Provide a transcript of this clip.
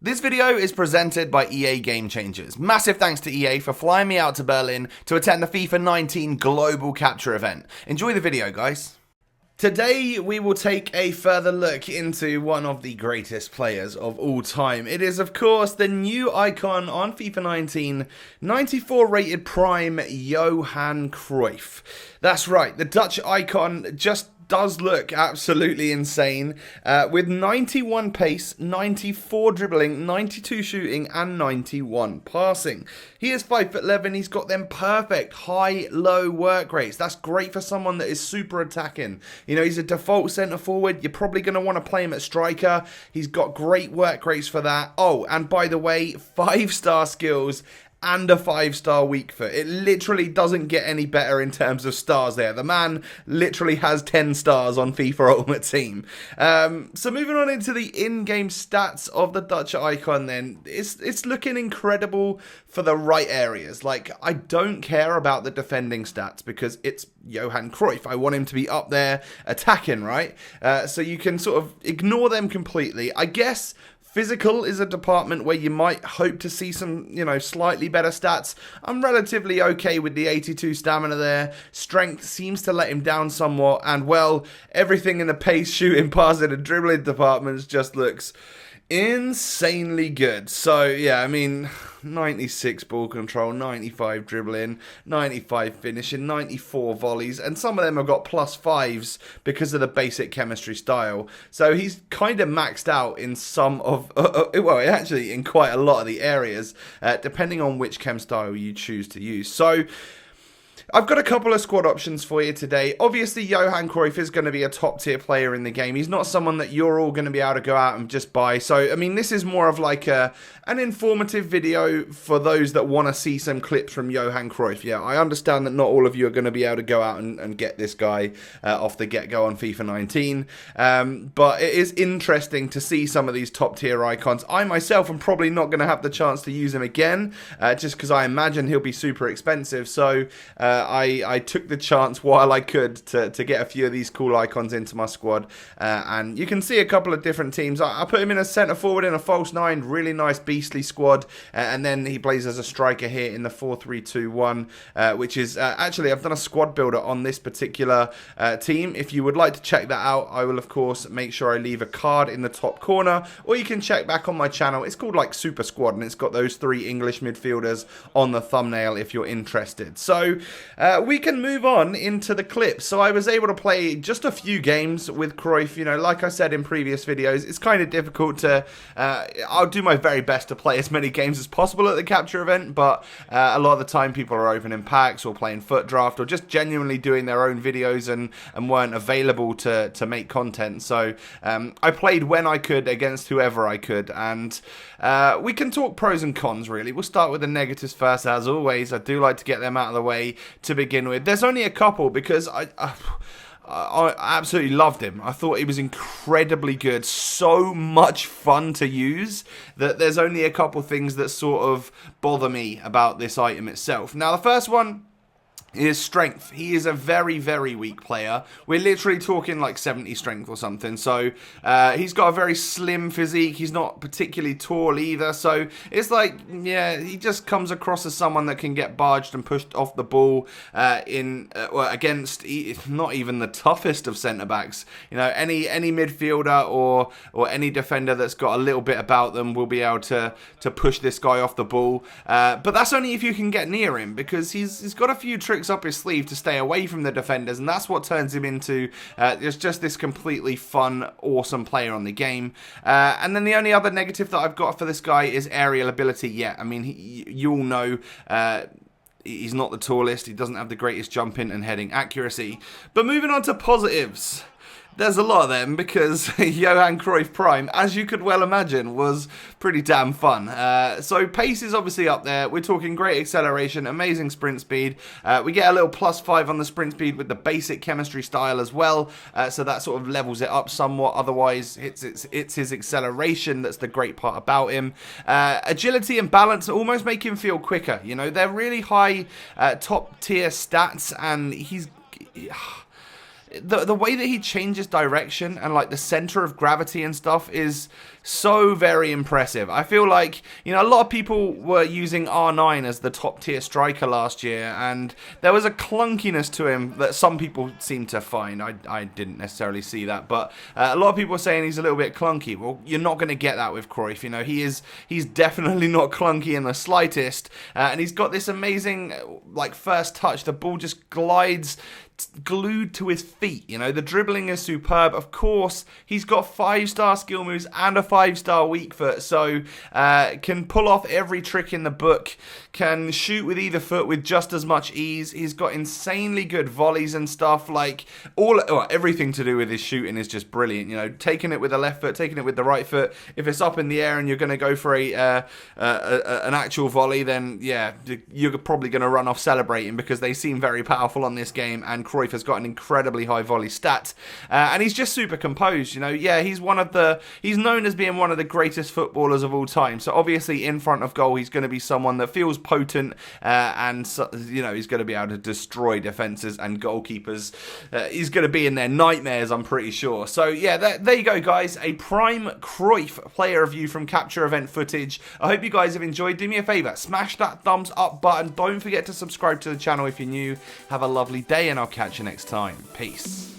This video is presented by EA Gamechangers. Massive thanks to EA for flying me out to Berlin to attend the FIFA 19 Global Capture event. Enjoy the video, guys. Today we will take a further look into one of the greatest players of all time. It is of course the new icon on FIFA 19, 94 rated prime Johan Cruyff. That's right, the Dutch icon just does look absolutely insane, with 91 pace, 94 dribbling, 92 shooting and 91 passing. He is 5'11", he's got them perfect high-low work rates. That's great for someone that is super attacking. You know, he's a default centre forward, you're probably going to want to play him at striker. He's got great work rates for that. Oh, and by the way, 5-star skills and a 5-star weak foot. It literally doesn't get any better in terms of stars there. The man literally has 10 stars on FIFA Ultimate Team. So moving on into the in-game stats of the Dutch icon then, it's looking incredible for the right areas. Like, I don't care about the defending stats because it's Johan Cruyff. I want him to be up there attacking, right? So you can sort of ignore them completely. I guess physical is a department where you might hope to see some, slightly better stats. I'm relatively okay with the 82 stamina there. Strength seems to let him down somewhat. And, well, everything in the pace, shooting, passing and dribbling departments just looks insanely good. So, yeah, I mean, 96 ball control, 95 dribbling, 95 finishing, 94 volleys, and some of them have got +5s because of the basic chemistry style. So he's kind of maxed out in some of, well, actually in quite a lot of the areas, depending on which chem style you choose to use. So I've got a couple of squad options for you today. Obviously, Johan Cruyff is going to be a top-tier player in the game. He's not someone that you're all going to be able to go out and just buy. So, I mean, this is more of like an informative video for those that want to see some clips from Johan Cruyff. Yeah, I understand that not all of you are going to be able to go out and get this guy off the get-go on FIFA 19. But it is interesting to see some of these top-tier icons. I myself am probably not going to have the chance to use him again, just because I imagine he'll be super expensive. So I took the chance while I could to get a few of these cool icons into my squad. And you can see a couple of different teams. I put him in a centre forward in a false 9. Really nice beastly squad. And then he plays as a striker here in the 4-3-2-1, which is actually, I've done a squad builder on this particular team. If you would like to check that out, I will of course make sure I leave a card in the top corner, or you can check back on my channel. It's called like Super Squad, and it's got those 3 English midfielders on the thumbnail if you're interested. So we can move on into the clips. So I was able to play just a few games with Cruyff. Like I said in previous videos, it's kind of difficult to, I'll do my very best to play as many games as possible at the capture event, but a lot of the time people are opening packs or playing foot draft or just genuinely doing their own videos and weren't available to make content. So I played when I could against whoever I could, and we can talk pros and cons really. We'll start with the negatives first, as always. I do like to get them out of the way to begin with. There's only a couple because I absolutely loved him. I thought he was incredibly good, so much fun to use, that there's only a couple things that sort of bother me about this item itself. Now, the first one is strength. He is a very, very weak player. We're literally talking like 70 strength or something. So he's got a very slim physique. He's not particularly tall either. So it's like, yeah, he just comes across as someone that can get barged and pushed off the ball against not even the toughest of centre-backs. Any midfielder or any defender that's got a little bit about them will be able to push this guy off the ball. But that's only if you can get near him, because he's got a few tricks up his sleeve to stay away from the defenders, and that's what turns him into just this completely fun, awesome player on the game. And then the only other negative that I've got for this guy is aerial ability. Yeah, I mean, you all know he's not the tallest, he doesn't have the greatest jumping and heading accuracy. But moving on to positives, there's a lot of them, because Johan Cruyff Prime, as you could well imagine, was pretty damn fun. So pace is obviously up there. We're talking great acceleration, amazing sprint speed. We get a little +5 on the sprint speed with the basic chemistry style as well. So that sort of levels it up somewhat. Otherwise, it's his acceleration that's the great part about him. Agility and balance almost make him feel quicker. They're really high top tier stats, and the way that he changes direction and like the center of gravity and stuff is so very impressive. I feel like, you know, a lot of people were using R9 as the top tier striker last year, and there was a clunkiness to him that some people seem to find. I didn't necessarily see that, but a lot of people are saying he's a little bit clunky. Well, you're not going to get that with Cruyff. You know, he's definitely not clunky in the slightest, and he's got this amazing like first touch. The ball just glides glued to his feet. You know, the dribbling is superb. Of course, he's got 5-star skill moves and a 5-star weak foot, so can pull off every trick in the book, can shoot with either foot with just as much ease. He's got insanely good volleys and stuff. Like everything to do with his shooting is just brilliant. You know, taking it with the left foot, taking it with the right foot. If it's up in the air and you're going to go for an actual volley, then yeah, you're probably going to run off celebrating, because they seem very powerful on this game, and Cruyff has got an incredibly high volley stat, and he's just super composed. You know, yeah, he's known as being one of the greatest footballers of all time. So obviously, in front of goal, he's going to be someone that feels potent, and so, you know, he's going to be able to destroy defenses and goalkeepers. He's going to be in their nightmares, I'm pretty sure. So yeah, there you go, guys. A prime Cruyff player review from Capture Event footage. I hope you guys have enjoyed. Do me a favor, smash that thumbs up button. Don't forget to subscribe to the channel if you're new. Have a lovely day, and I'll catch you next time. Peace.